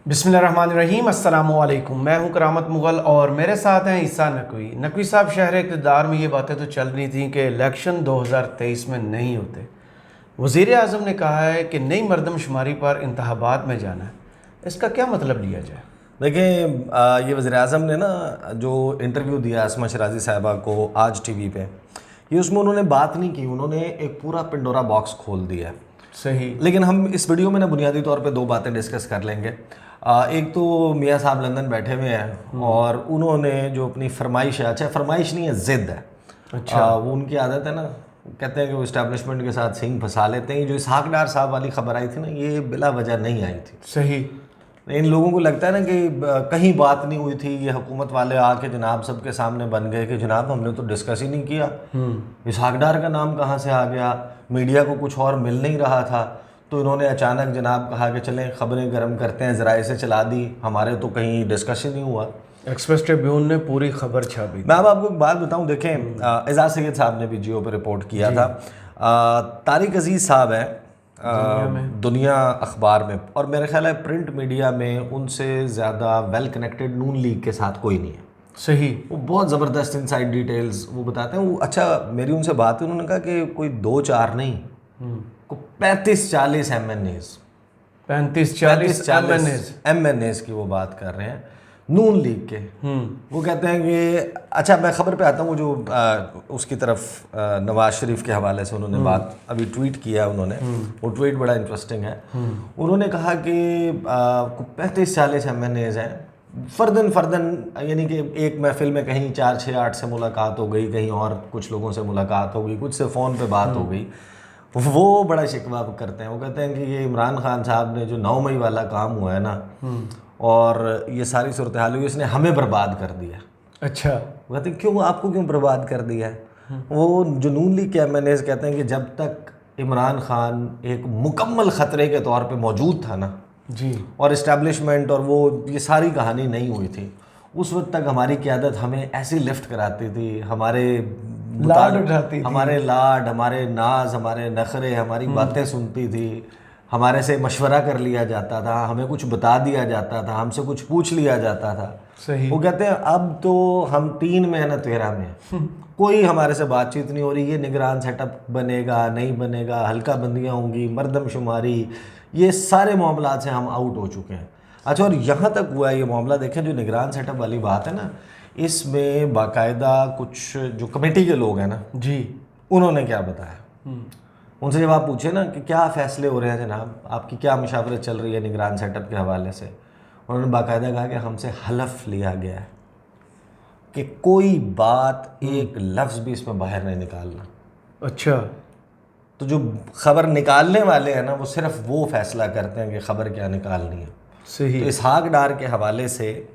बिस्मिल्लाहिर्रहमानिर्रहीम, अस्सलामुअलैकुम। मैं हूं करामत मुग़ल और मेरे साथ हैं ईसा नकवी। नकवी साहब, शहर इक़्तिदार में ये बातें तो चल रही थी कि इलेक्शन 2023 में नहीं होते। वज़ीर आज़म ने कहा है कि नई मरदमशुमारी पर इंतखाबात में जाना है। इसका क्या मतलब लिया जाए? देखिए, ये वज़ीर आज़म ने ना जो इंटरव्यू दिया असमा शराजी साहिबा को आज टीवी पे, ये उसमें उन्होंने बात नहीं की, उन्होंने एक पूरा पिंडोरा बॉक्स खोल दिया। सही। लेकिन हम इस वीडियो में ना बुनियादी तौर पे दो बातें डिस्कस कर लेंगे। एक तो मियाँ साहब लंदन बैठे हुए हैं और उन्होंने जो अपनी फरमाइश है, अच्छा फरमाइश नहीं है, ज़िद है। अच्छा। वो उनकी आदत है ना, कहते हैं कि वो इस्टेब्लिशमेंट के साथ सिंग फंसा लेते हैं। जो इसहाक डार साहब वाली खबर आई थी ना, ये बिला वजह नहीं आई थी। सही। इन लोगों को लगता है ना कि कहीं बात नहीं हुई थी, ये हुकूमत वाले आके जनाब सबके सामने बन गए कि जनाब हमने तो डिस्कस ही नहीं किया। इसहाक डार का नाम कहाँ से आ गया, मीडिया को कुछ और मिल नहीं रहा था, तो इन्होंने अचानक जनाब कहा कि चलें खबरें गर्म करते हैं, ज़राए से चला दी, हमारे तो कहीं डिस्कस ही नहीं हुआ। एक्सप्रेस ट्रिब्यून ने पूरी खबर छापी। मैं अब आपको एक बात बताऊं, देखें एजाज सैयद साहब ने भी जियो पर रिपोर्ट किया था। तारिक अजीज़ साहब हैं दुनिया अखबार में, और मेरा ख्याल है प्रिंट मीडिया में उनसे ज़्यादा वेल कनेक्टेड नून लीग के साथ कोई नहीं है। सही। वो बहुत ज़बरदस्त इनसाइड डिटेल्स वो बताते हैं। वो अच्छा, मेरी उनसे बात हुई, उन्होंने कहा कि कोई 2-4 नहीं, को 35-40 MNAs 35-40 MNAs की वो बात कर रहे हैं नून लीग के। वो कहते हैं कि अच्छा, मैं खबर पे आता हूँ। वो जो उसकी तरफ नवाज शरीफ के हवाले से उन्होंने बात अभी ट्वीट किया उन्होंने, वो ट्वीट बड़ा इंटरेस्टिंग है। उन्होंने कहा कि 35-40 MNAs हैं, फ़र्दन, यानी कि एक महफिल में कहीं 4-6-8 से मुलाकात हो गई, कहीं और कुछ लोगों से मुलाकात हो गई, कुछ से फ़ोन पे बात हो गई। वो बड़ा शिकवा करते हैं। वो कहते हैं कि ये इमरान खान साहब ने जो 9 मई वाला काम हुआ है ना, और ये सारी सूरत हाल हुई, इसने हमें बर्बाद कर दिया। अच्छा। वो कहते हैं क्यों, आपको क्यों बर्बाद कर दिया है? वो जो नून लीग के MNAs कहते हैं कि जब तक इमरान खान एक मुकम्मल ख़तरे के तौर पे मौजूद था ना जी, और इस्टेब्लिशमेंट और वो ये सारी कहानी नहीं हुई थी, उस वक्त तक हमारी क़यादत हमें ऐसी लिफ्ट कराती थी, हमारे लाड उठाती थी, हमारे लाड, हमारे नाज, हमारे नखरे, हमारी बातें सुनती थी, हमारे से मशवरा कर लिया जाता था, हमें कुछ बता दिया जाता था, हमसे कुछ पूछ लिया जाता था। सही। वो कहते हैं अब तो हम 3 में है ना 13 में, कोई हमारे से बातचीत नहीं हो रही। ये निगरान सेटअप बनेगा नहीं बनेगा, हल्का बंदियाँ होंगी, मरदमशुमारी, ये सारे मामला से हम आउट हो चुके हैं। अच्छा, और यहाँ तक हुआ है ये मामला, देखें जो निगरान सेटअप वाली बात है ना, इसमें बाकायदा कुछ जो कमेटी के लोग हैं ना जी, उन्होंने क्या बताया, उनसे जब आप पूछे ना कि क्या फ़ैसले हो रहे हैं जनाब, आपकी क्या मशावरत चल रही है निगरान सेटअप के हवाले से, उन्होंने बाकायदा कहा कि हमसे हलफ लिया गया है कि कोई बात एक लफ्ज़ भी इसमें बाहर नहीं निकालना। अच्छा। तो जो ख़बर निकालने वाले हैं ना, वो सिर्फ वो फ़ैसला करते हैं कि ख़बर क्या निकालनी है। सही। तो इसहाक डार के हवाले से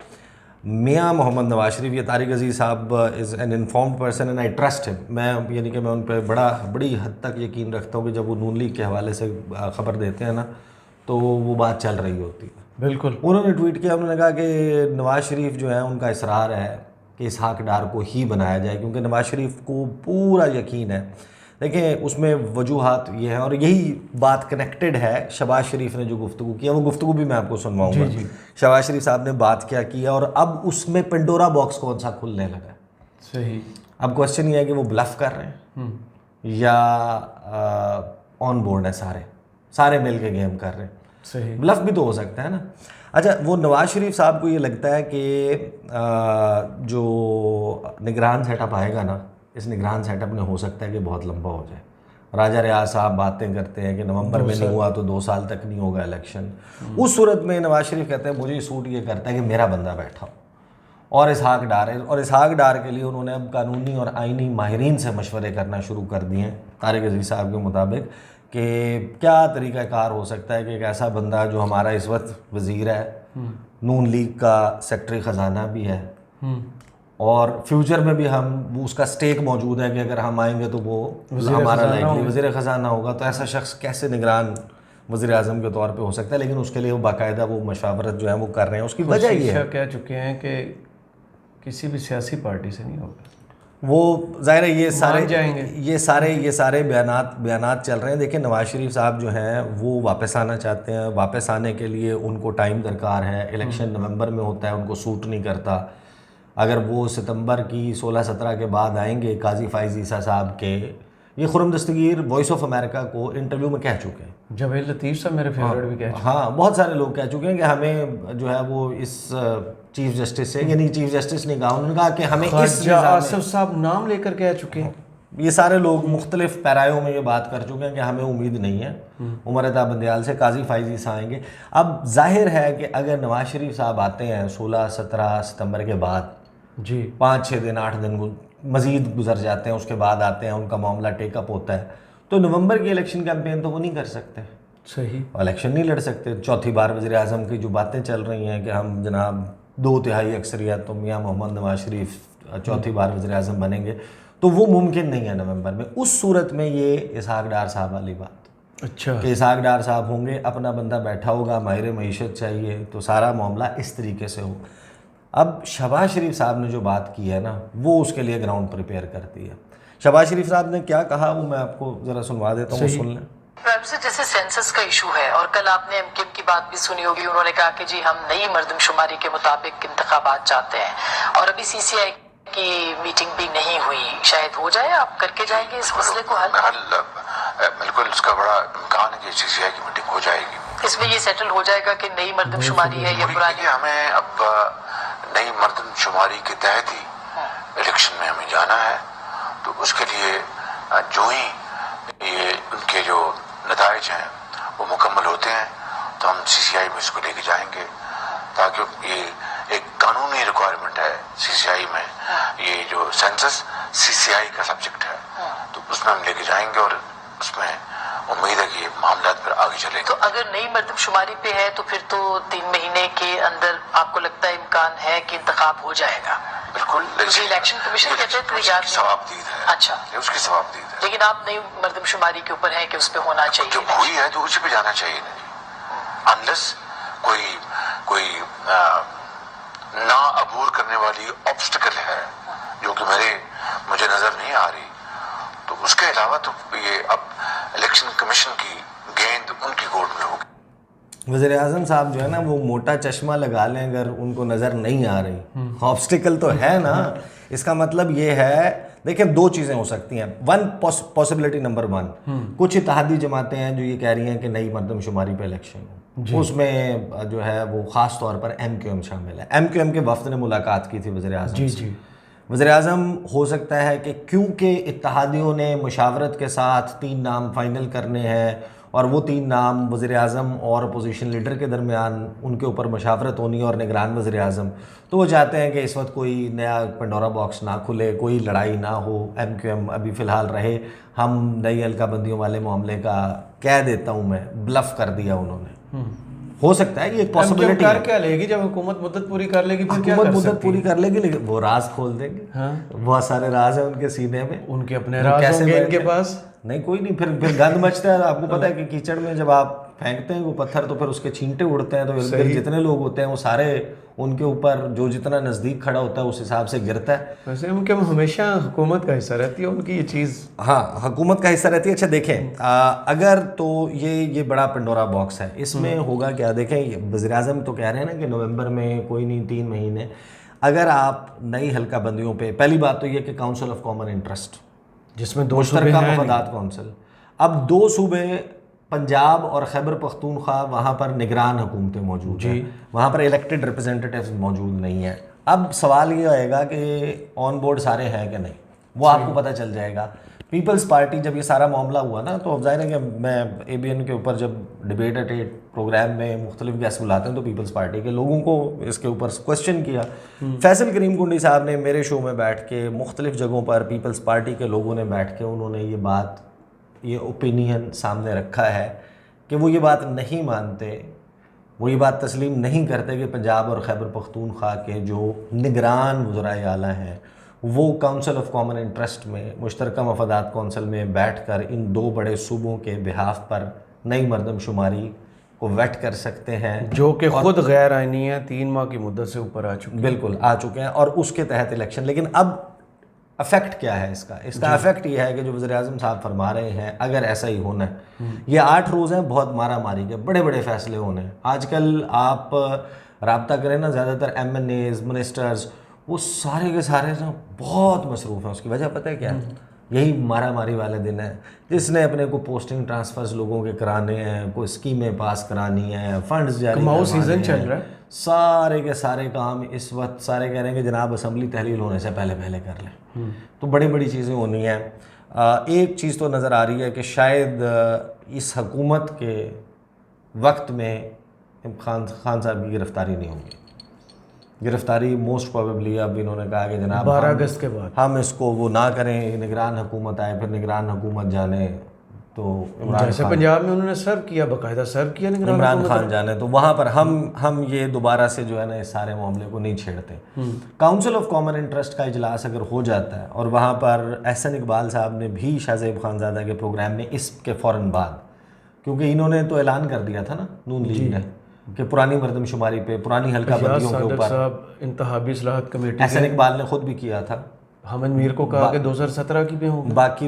मियाँ मोहम्मद नवाज शरीफ, ये तारिक अजीज़ साहब is an informed person and I trust him. मैं यानी कि मैं उन पर बड़ी हद तक यकीन रखता हूँ कि जब वो नून लीग के हवाले से ख़बर देते हैं ना, तो वो बात चल रही होती है। बिल्कुल। उन्होंने ट्वीट किया, उन्होंने कहा कि नवाज शरीफ जो है उनका इसरार है कि इसहाक डार को ही बनाया जाए, क्योंकि नवाज शरीफ को पूरा यकीन है। देखें उसमें वजूहात ये हैं, और यही बात कनेक्टेड है शहबाज शरीफ ने जो गुफ्तगू किया, वो गुफ्तगू भी मैं आपको सुनवाऊंगा। शहबाज शरीफ साहब ने बात क्या किया, और अब उसमें पेंडोरा बॉक्स कौन सा खुलने लगा। सही। अब क्वेश्चन ये है कि वो ब्लफ कर रहे हैं या ऑन बोर्ड है, सारे मिल के गेम कर रहे हैं। सही। ब्लफ भी तो हो सकता है ना। अच्छा, वो नवाज शरीफ साहब को ये लगता है कि जो निगरान सेटअप आएगा ना, इस निगरान सेटअप में हो सकता है कि बहुत लंबा हो जाए। राजा रियाज साहब बातें करते हैं कि नवंबर में नहीं हुआ तो 2 साल तक नहीं होगा इलेक्शन। उस सूरत में नवाज शरीफ कहते हैं मुझे सूट ये करता है कि मेरा बंदा बैठा हो, और इसहाक डार है, और इसहाक डार के लिए उन्होंने अब कानूनी और आइनी माहिरीन से मशवरे करना शुरू कर दिए हैं तारिक अजीज़ साहब के मुताबिक कि क्या तरीक़ाकार हो सकता है कि एक ऐसा बंदा जो हमारा इस वक्त वज़ीर है, नून लीग का सेक्रेटरी ख़जाना भी है, और फ्यूचर में भी हम उसका स्टेक मौजूद है कि अगर हम आएंगे तो वो हमारा लाइकली वज़ीर ख़जाना होगा, तो ऐसा शख्स कैसे निगरान वज़ीर आज़म के तौर पे हो सकता है। लेकिन उसके लिए वो बाकायदा वो मशावरत जो है वो कर रहे हैं। उसकी वजह ये है, कह चुके हैं कि किसी भी सियासी पार्टी से नहीं होगा। वो जाहिर है ये सारे बयानात चल रहे हैं। देखिए नवाज शरीफ साहब जो हैं वो वापस आना चाहते हैं, वापस आने के लिए उनको टाइम दरकार है। इलेक्शन नवंबर में होता है, उनको सूट नहीं करता। अगर वो सितंबर की 16-17 के बाद आएंगे, काजी फाइज ईसा साहब के, ये खुर्रम दस्तगीर वॉइस ऑफ अमेरिका को इंटरव्यू में कह चुके हैं। जवेद लतीफ़ साहब मेरे फेवरेट भी कह चुके हैं। हाँ, बहुत सारे लोग कह चुके हैं कि हमें जो है वो इस चीफ जस्टिस से, यानी चीफ जस्टिस ने कहा, उन्होंने कहा कि हमें इस आसिफ साहब नाम लेकर कह चुके हैं। ये सारे लोग मुख्तलिफ पैरायों में ये बात कर चुके हैं कि हमें उम्मीद नहीं है उमर अता बंदयाल से, काजी फाइजी से आएंगे। अब जाहिर है कि अगर नवाज शरीफ साहब आते हैं 16-17 सितंबर के बाद, जी 5-6 दिन 8 दिन मज़ीद गुजर जाते हैं, उसके बाद आते हैं, उनका मामला टेकअप होता है, तो नवंबर की इलेक्शन कैंपेन तो वो नहीं कर सकते, सही इलेक्शन नहीं लड़ सकते। चौथी बार वज़ीर आज़म की जो बातें चल रही हैं कि हम जनाब 2/3 अक्सरियत तो मियाँ मोहम्मद नवाज शरीफ चौथी बार वज़ीर आज़म बनेंगे, तो वो मुमकिन नहीं है नवंबर में। उस सूरत में ये इसहाक डार साहब वाली बात, अच्छा कि इसहाक डार साहब होंगे, अपना बंदा बैठा होगा, माहिर मईशत चाहिए, तो सारा मामला इस तरीके से हो। अब शहबाज शरीफ साहब ने जो बात की है ना, वो उसके लिए ग्राउंड प्रिपेयर करती है। शहबाज शरीफ साहब ने क्या कहा वो मैं आपको ज़रा सुनवा देता हूँ, सुन लें। जैसे सेंसस का इशू है, और कल आपने एमकेएम की बात भी सुनी होगी, उन्होंने कहा कि जी हम नई मर्दमशुमारी के मुताबिक इंतखाबात चाहते हैं, और अभी सीसीआई की मीटिंग भी नहीं हुई, शायद हो जाए, आप करके जाएंगे इस मसले को हल? बिल्कुल, उसका बड़ा इम्कान है कि सीसीआई की मीटिंग हो जाएगी। इसमें ये सेटल हो जाएगा कि नई मर्दमशुमारी है या पुरानी? हमें अब नई मर्दमशुमारी के तहत ही इलेक्शन में हमें जाना है, तो उसके लिए जो ही ये उनके जो नताइज हैं वो मुकम्मल होते हैं तो हम सीसीआई में इसको लेके जाएंगे, ताकि ये एक कानूनी रिक्वायरमेंट है सीसीआई में, ये जो सेंसस सीसीआई का सब्जेक्ट है, तो उसमें हम लेके जाएंगे और उसमें उम्मीद है कि मामला फिर आगे चलेगा। तो अगर नई मर्दमशुमारी पे है तो फिर तो 3 महीने के अंदर आपको लगता है इम्कान है कि इंतखाब हो जाएगा? बिल्कुल, इलेक्शन कमीशन कहते हैं तैयार सवाबदीद है। अच्छा, उसकी सवाबदीद है, लेकिन आप नई मर्दमशुमारी के ऊपर है कि उस पर होना चाहिए? जब हुई है तो उसी पे जाना चाहिए नहीं, अनलेस कोई ना अबूर करने वाली ऑब्स्टिकल है जो कि मुझे नजर नहीं आ रही, तो उसके अलावा तो ये अब इलेक्शन कमीशन की गेंद उनकी कोर्ट में होगी। वज़ीर आज़म साहब जो है ना वो मोटा चश्मा लगा लें अगर उनको नज़र नहीं आ रही, ऑब्स्टिकल तो है ना, इसका मतलब ये है, देखिए 2 चीज़ें हो सकती हैं। पॉसिबिलिटी नंबर 1, कुछ इत्तेहादी जमातें हैं जो ये कह रही हैं कि नई मर्दमशुमारी पे इलेक्शन हो, उसमें जो है वो ख़ास तौर पर एमक्यूएम शामिल है। एमक्यूएम के वफ्द ने मुलाकात की थी वज़ीर आज़म से। वज़ीर आज़म हो सकता है कि क्योंकि इत्तेहादियों ने मुशावरत के साथ 3 नाम फाइनल करने हैं और वो 3 नाम वज़ीर आज़म और अपोजिशन लीडर के दरमियान उनके ऊपर मशावरत होनी है और निगरान वज़ीर आज़म, तो वो चाहते हैं कि इस वक्त कोई नया पंडोरा बॉक्स ना खुले, कोई लड़ाई ना हो, एमक्यूएम अभी फ़िलहाल रहे, हम नई हल्काबंदियों वाले मामले का कह देता हूँ मैं, ब्लफ़ कर दिया उन्होंने। हो सकता है ये एक पॉसिबिलिटी है। क्या लेगी जब हुकूमत मुद्दत पूरी कर लेगी, फिर क्या हुकूमत कर मुद्दत सकती पूरी कर लेगी, लेकिन वो राज खोल देंगे। हाँ। बहुत सारे राज हैं उनके सीने में, उनके अपने राज होंगे इनके पास। नहीं कोई नहीं, फिर गंद मचता है। आपको पता है कि कीचड़ में जब आप फेंकते हैं वो पत्थर तो फिर उसके छींटे उड़ते हैं, तो इर्द जितने लोग होते हैं वो सारे उनके ऊपर, जो जितना नज़दीक खड़ा होता है उस हिसाब से गिरता है। वैसे उनके हमेशा हुकूमत का हिस्सा रहती है उनकी ये चीज़। हाँ, हुकूमत का हिस्सा रहती है। अच्छा देखें, अगर तो ये बड़ा पंडोरा बॉक्स है, इसमें होगा क्या, देखें वज़ीर आज़म तो कह रहे हैं ना कि नवंबर में कोई नहीं, 3 महीने। अगर आप नई हल्का बंदियों पे, पहली बात तो ये कि काउंसिल ऑफ कॉमन इंटरेस्ट जिसमें 2 मुश्तरका मफादात काउंसिल, अब 2 सूबे पंजाब और खैबर पख्तूनख्वा, वहाँ पर निगरान हुकूमतें मौजूद हैं, वहाँ पर इलेक्टेड रिप्रेजेंटेटिव्स मौजूद नहीं है। अब सवाल ये आएगा कि ऑन बोर्ड सारे हैं कि नहीं, वो आपको पता चल जाएगा। पीपल्स पार्टी जब ये सारा मामला हुआ ना, तो अब जाहिर है कि मैं ABN के ऊपर जब डिबेट एट 8 प्रोग्राम में मुख्तलिफ गेस्ट बुलाते हैं तो पीपल्स पार्टी के लोगों को इसके ऊपर क्वेश्चन किया। फैसल करीम कुंडी साहब ने मेरे शो में बैठ के मुख्तलिफ जगहों पर पीपल्स पार्टी के लोगों ने बैठ के उन्होंने ये ओपिनियन सामने रखा है कि वो ये बात नहीं मानते, वो ये बात तस्लीम नहीं करते कि पंजाब और खैबर पख्तूनख्वा के जो निगरान वज़राए आला हैं वो काउंसिल ऑफ कॉमन इंटरेस्ट में, मुश्तरका मफादात काउंसिल में बैठकर इन 2 बड़े सूबों के बिहाफ पर नई मर्दमशुमारी को वेट कर सकते हैं, जो कि खुद गैर आइनी है, 3 माह की मुद्दत से ऊपर आ चुके हैं। बिल्कुल आ चुके हैं, और उसके तहत इलेक्शन। लेकिन अब अफेक्ट क्या है इसका अफेक्ट ये है कि जो वज़ीर आज़म साहब फरमा रहे हैं, अगर ऐसा ही होना है, ये 8 रोज़ हैं बहुत मारा मारी के, बड़े बड़े फैसले होने हैं। आजकल आप राब्ता करें ना, ज़्यादातर MNAs मिनिस्टर्स वो सारे के सारे ना बहुत मसरूफ़ हैं। उसकी वजह पता है क्या है? यही मारा मारी वाले दिन है, जिसने अपने को पोस्टिंग ट्रांसफर्स लोगों के कराने हैं, कोई स्कीमें पास करानी है, फंड्स जारी कमाऊ करवाने सीजन चल हैं। रहा है, सारे के सारे काम इस वक्त सारे कह रहे हैं कि जनाब असम्बली तहलील होने से पहले पहले कर लें। तो बड़ी बड़ी चीज़ें होनी हैं। एक चीज़ तो नज़र आ रही है कि शायद इस हुकूमत के वक्त में खान साहब की गिरफ़्तारी नहीं होगी। गिरफ़्तारी मोस्ट प्रोबेबली अब इन्होंने कहा कि जनाब 12 अगस्त के बाद हम इसको वो ना करें, निगरान हुकूमत आए, फिर निगरान हुकूमत जाने तो जैसे पंजाब में उन्होंने सर्व किया, बाकायदा सर्व किया इमरान खान जाने, तो वहाँ पर हम ये दोबारा से जो है ना इस सारे मामले को नहीं छेड़ते। काउंसिल ऑफ कॉमन इंटरेस्ट का इजलास अगर हो जाता है और वहाँ पर एहसन इकबाल साहब ने भी शाहज़ेब खानज़ादा के प्रोग्राम में इसके फ़ौरन बाद, क्योंकि इन्होंने तो ऐलान कर दिया था ना नून लीग ने कि पुरानी मरदमशुमारी पे, पुरानी हल्का बंदियों के ऊपर इंतहाबी इस्लाहत कमेटी एहसन इकबाल ने खुद भी किया था, हमद मीर को कहा कि 2017 की पे होगा। बाकी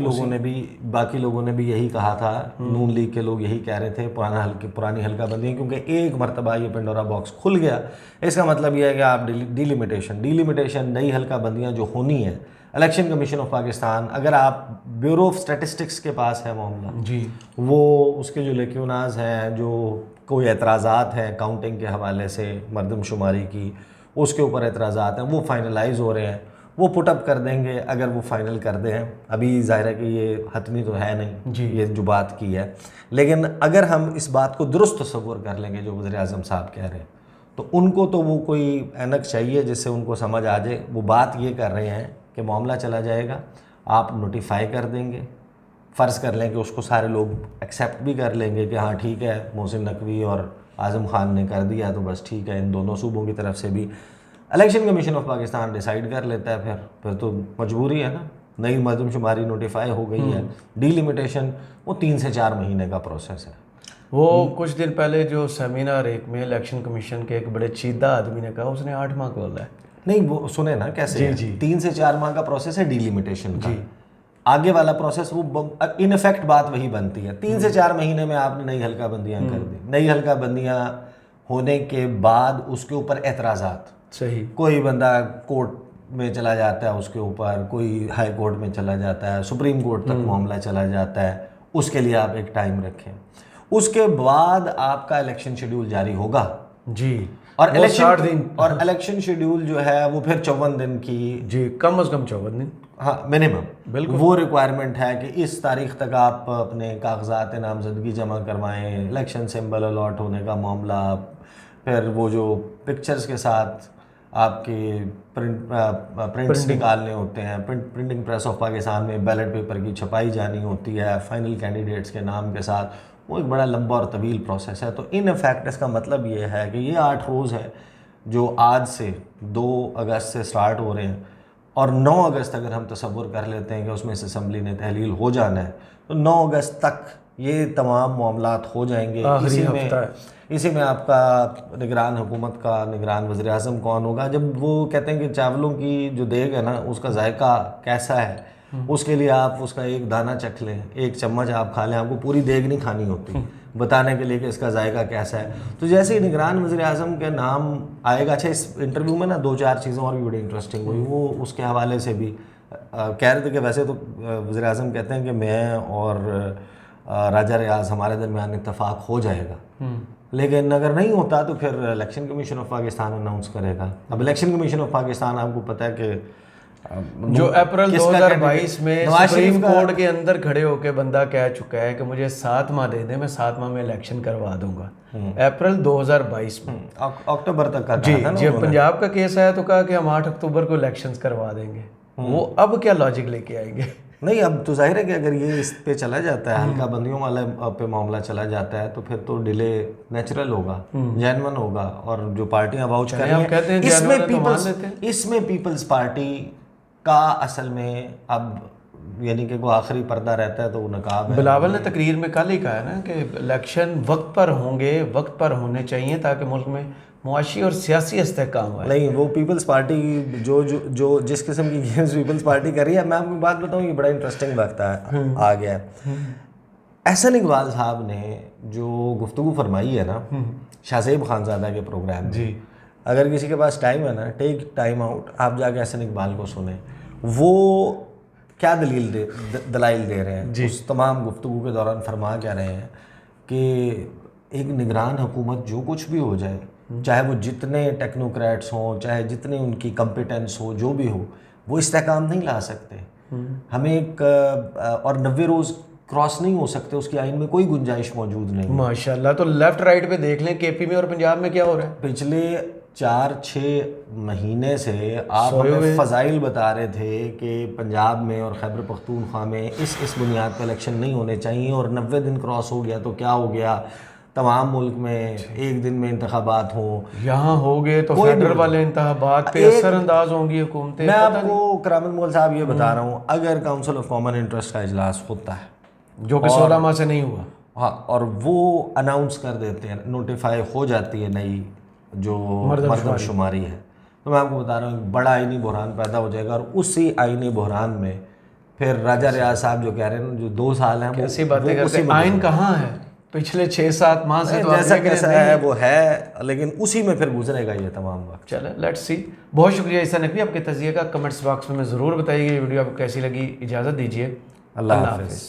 लोगों ने भी यही कहा था, नून लीग के लोग यही कह रहे थे पुरानी हल्का बंदी, क्योंकि एक मरतबा ये पेंडोरा बॉक्स खुल गया। इसका मतलब ये है कि आप डिलिमिटेशन नई हल्का बंदियाँ जो होनी है, इलेक्शन कमीशन ऑफ पाकिस्तान, अगर आप ब्यूरो ऑफ स्टैटिस्टिक्स के पास है मामला जी, वो उसके जो लेक्यूनाज हैं, जो कोई एतराज़ात हैं काउंटिंग के हवाले से मरदमशुमारी की, उसके ऊपर एतराज़ात हैं, वो फाइनलाइज हो रहे हैं, वो पुटअप कर देंगे अगर वो फाइनल कर दें। अभी ज़ाहिर है कि ये हतमी तो है नहीं जी, ये जो बात की है, लेकिन अगर हम इस बात को दुरुस्त तस्वुर कर लेंगे जो वज़ीर आज़म साहब कह रहे हैं, तो उनको तो वो कोई ऐनक चाहिए जिससे उनको समझ आ जाए। वो बात ये कर रहे हैं कि मामला चला जाएगा, आप नोटिफाई कर देंगे, फ़र्ज़ कर लें कि उसको सारे लोग एक्सेप्ट भी कर लेंगे कि हाँ ठीक है, मोहसिन नकवी और आज़म खान ने कर दिया तो बस ठीक है, इन दोनों सूबों की तरफ से भी election commission of Pakistan decide कर लेता है। फिर तो मजबूरी है ना, नई मरदमशुमारी नोटिफाई हो गई है। डीलिमिटेशन वो 3 से 4 महीने का प्रोसेस है। वो कुछ दिन पहले जो सेमिनार एक में इलेक्शन कमीशन के एक बड़े चीदा आदमी ने कहा, उसने 8 माह बोला है। नहीं वो सुने ना कैसे है? 3 से 4 माह का प्रोसेस है डीलिमिटेशन का। आगे वाला प्रोसेस वो इन इफेक्ट बात वही बनती है। 3 से 4 महीने में आपने नई हल्का बंदियाँ कर दी, नई हल्का बंदियाँ होने के बाद उसके ऊपर एतराज़ात, सही, कोई बंदा कोर्ट में चला जाता है, उसके ऊपर कोई हाई कोर्ट में चला जाता है, सुप्रीम कोर्ट तक मामला चला जाता है, उसके लिए आप एक टाइम रखें, उसके बाद आपका इलेक्शन शेड्यूल जारी होगा जी, और वो 60 दिन और इलेक्शन शेड्यूल जो है वो फिर 54 दिन की, जी, कम अज़ कम 54 दिन, हाँ मिनिमम, बिल्कुल वो रिक्वायरमेंट है कि इस तारीख तक आप अपने कागजात नामजदगी जमा करवाएं, इलेक्शन सिंबल अलॉट होने का मामला, फिर वो जो पिक्चर्स के साथ आपके प्रिंट्स निकालने होते हैं, प्रिंटिंग प्रेस ऑफ पाकिस्तान में बैलेट पेपर की छपाई जानी होती है फाइनल कैंडिडेट्स के नाम के साथ, वो एक बड़ा लंबा और तवील प्रोसेस है। तो इन इफेक्ट इसका मतलब ये है कि ये 8 रोज़ है जो आज से 2 अगस्त से स्टार्ट हो रहे हैं और 9 अगस्त अगर हम तसव्वुर कर लेते हैं कि उसमें से असम्बली ने तहलील हो जाना है, तो 9 अगस्त तक ये तमाम मामलात हो जाएंगे। इसी में आपका निगरान हुकूमत का निगरान वज़ीर आज़म कौन होगा। जब वो कहते हैं कि चावलों की जो देग है ना उसका जायका कैसा है, उसके लिए आप उसका एक दाना चख लें, एक चम्मच आप खा लें, आपको पूरी देग नहीं खानी होती बताने के लिए कि इसका जायका कैसा है। तो जैसे ही निगरान वज़ीर आज़म के नाम आएगा, अच्छा इस इंटरव्यू में ना 2-4 चीज़ें और भी बड़ी इंटरेस्टिंग हुई, वो उसके हवाले से भी कह रहे थे कि वैसे तो वज़ीर आज़म कहते हैं कि मैं और राजा रियाज हमारे दरमियान इत्तफाक हो जाएगा, लेकिन अगर नहीं होता तो फिर election commission of Pakistan announce करेगा। अब इलेक्शन कमीशन ऑफ पाकिस्तान आपको पता है कि जो अप्रैल 2022 में सुप्रीम कोर्ट के अंदर खड़े होकर बंदा कह चुका है कि मुझे 7 माह दे दें, मैं 7 माह में इलेक्शन करवा दूंगा। अप्रैल 2022 में, अक्टूबर तक का जी, जब पंजाब का केस आया तो कहा कि हम 8 अक्टूबर को इलेक्शंस करवा देंगे। वो अब क्या लॉजिक लेके आएंगे? नहीं, अब तो जाहिर है कि अगर ये इस पे चला जाता है, हल्का बंदियों वाला पे मामला चला जाता है, तो फिर तो डिले नेचुरल होगा, जेन्युइन होगा, और जो पार्टियां वाउच कर रही हैं इसमें पीपल्स पार्टी का असल में अब यानी कि कोई आखिरी पर्दा रहता है तो वो नकाब है। बिलावल ने तकरीर में कल ही कहा है ना कि इलेक्शन वक्त पर होंगे, वक्त पर होने चाहिए ताकि मुल्क में मुआशी और सियासी इस्तेहकाम हो। नहीं, वो पीपल्स पार्टी जो जिस किस्म की गेम्स पीपल्स पार्टी कर रही है, मैं आपको बात बताऊँ, ये बड़ा इंटरेस्टिंग वक्त आ गया है। एहसन इकबाल साहब ने जो गुफ्तगू फरमाई है ना शाहज़ेब खानज़ादा के प्रोग्राम में, जी, अगर किसी के पास टाइम है ना, टेक टाइम आउट, आप जाके एहसन इकबाल को सुने। वो क्या दलाइल दे रहे हैं उस तमाम गुफ्तगू के दौरान, फरमा क्या रहे हैं कि एक निगरान हुकूमत जो कुछ भी हो जाए, चाहे वो जितने टेक्नोक्रेट्स हों, चाहे जितनी उनकी कम्पिटेंस हो, जो भी हो, वो इस्तेहकाम नहीं ला सकते। हमें एक और 90 रोज़ क्रॉस नहीं हो सकते, उसकी आइन में कोई गुंजाइश मौजूद नहीं है। माशाल्लाह। तो लेफ्ट राइट पे देख लें, केपी में और पंजाब में क्या हो रहा है। पिछले 4-6 महीने से आप हमें फ़ज़ाइल बता रहे थे कि पंजाब में और खैबर पख्तूनख्वा में इस बुनियाद पर इलेक्शन नहीं होने चाहिए, और 90 दिन क्रॉस हो गया तो क्या हो गया, तमाम मुल्क में एक दिन में इंतखाबात हों। यहाँ हो गए तो फेडरल वाले इंतखाबात पे असरअंदाज होंगी हुकूमतें। मैं आपको करामत मोल साहब ये बता रहा हूँ, अगर काउंसिल ऑफ कॉमन इंटरेस्ट का इजलास होता है जो कि 16 माह से नहीं हुआ, हाँ, और वो अनाउंस कर देते हैं, नोटिफाई हो जाती है नई जो मरदमशुमारी है, तो मैं आपको बता रहा हूँ बड़ा आईनी बहरान पैदा हो जाएगा। और उसी आईनी बहरान में फिर राजा रियाज साहब जो कह रहे हैं जो 2 साल हैं, कैसी बातें करते हैं। आइन कहाँ है पिछले 6-7 माह से, तो जैसा कैसा है वो है, लेकिन उसी में फिर गुजरेगा ये तमाम वक्त। चले, लेट्स सी। बहुत शुक्रिया ईसा नकवी, आपके तज़िये का कमेंट्स बॉक्स में ज़रूर बताइए। ये वीडियो आपको कैसी लगी। इजाज़त दीजिए, अल्लाह हाफ़िज़।